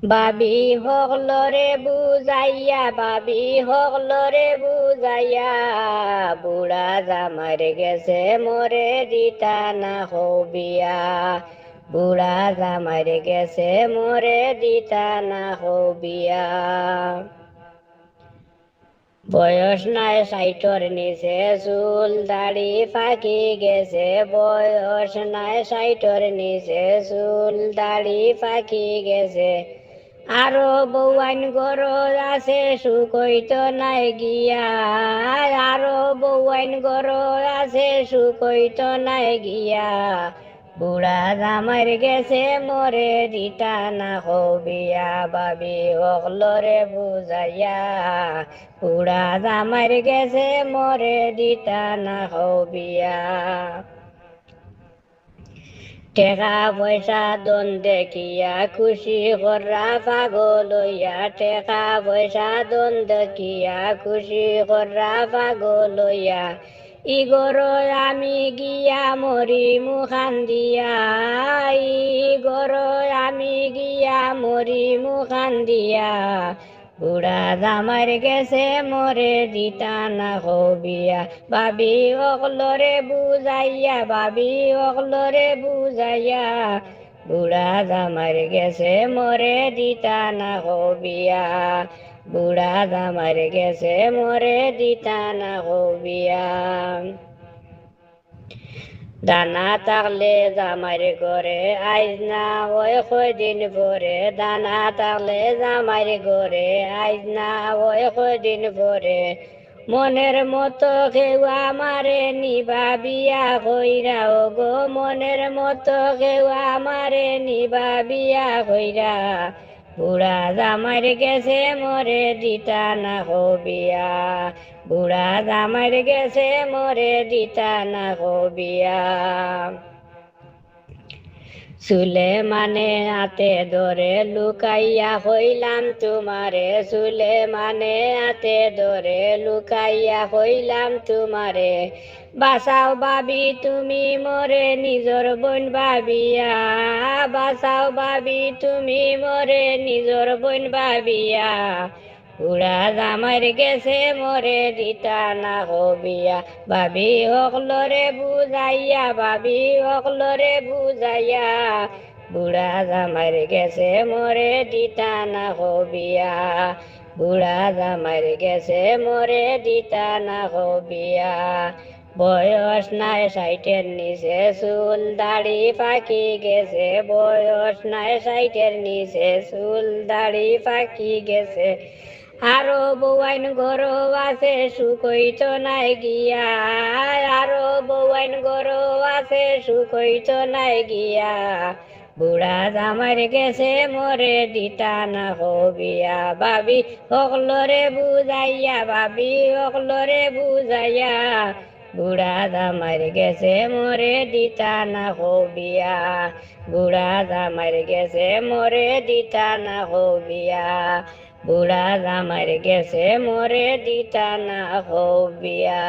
বাবি হকলরে বুঝাইয়া, বাবি হকলরে বুঝাইয়া, বুড়া জামার গেছে মোরে দিতা না হবিয়া। বুড়া জামার গেছে মোরে দিতা না হবিয়া। বয়স নাই সাইটর নিচে, চুল দাড়ি ফাঁকি গেছে। বয়স নাই সাইটর নিচে, চুল দাড়ি ফাঁকি গেছে। আরো বৌয়াইন গরো আছে, সুকইত নাই গিয়া। আরো বৌয়াইন গরো আছে, সুকইত নাই গিয়া। বুড়া জামার গেছে মোরে দিতা না হবিয়া। বাবি হকলরে বুঝাইয়া, বুড়া জামার গেছে মোরে দিতা না হবিয়া। টেকা পয়সা দন দেখিয়া খুশি কর্রা পাগল হইয়া। টেকা পয়সা দন দেখিয়া খুশি কর্রা পাগল হইয়া। ইগর আমি গিয়া মরি মুখান দিয়া। ইগর আমি গিয়া মরি মুখান দিয়া। বুড়া জামার গেছে মোরে দিতা না হবিয়া। বাবি অকলরে বুঝাইয়া, বাবি অকলরে বুঝাইয়া, বুড়া জামার গেছে মোরে দিতা না হবিয়া। বুড়া জামার গেছে মোরে দিতা না হবিয়া। দানা থাকলে জামার ঘরে আইজ না ওই কদিন পরে। দানা থাকলে জামার ঘরে আইজ না ওই কদিন পরে। মনের মতো কেউ আমারে নিবা বিয়া কইরা। ও গো মনের মতো কেউ আমারে নিবা বিয়া কইরা। বুড়া জামার গেছে মোরে দিতা না হবিয়া। বুড়া জামার গেছে মোরে দিতা না হবিয়া। চুলে মানে হাতে ধরে লুকাইয়া হইলাম তোমারে। চুলে মানে হাতে ধরে লুকাইয়া হইলাম তোমারে। বাঁচাও বাবি তুমি মোরে নিজর বোন ভাবিয়া। বাঁচাও বাবি তুমি মোরে নিজর বোন ভাবিয়া। বুড়া জামার গেছে মোরে দিতা না হবিয়া। বাবি হকলরে বুঝাইয়া, বাবি হকলরে বুঝাইয়া, বুড়া জামার গেছে মোরে দিতা না হবিয়া। বুড়া জামার গেছে মোরে দিতা না হবিয়া। বয়স নাই সাইটের নিচে, চুল দাড়ি ফাঁকি গেছে। বয়স নাই সাইটের নিচে, চুল দাড়ি ফাঁকি গেছে। আরো বৌয়াইন গরো আছে, সুকইত নাই গিয়া। আরো বৌয়াইন গরো আছে, সুকইত নাই গিয়া। বুড়া জামার গেছে মোরে দিতা না হবিয়া। বাবি হকলরে বুঝাইয়া, বাবি হকলরে বুঝাইয়া, বুড়া জামার গেছে মোরে দিতা না হবিয়া। বুড়া জামার গেছে মোরে দিতা না হবিয়া। বুড়া জামার গেছে মোরে দিতা না হবিয়া।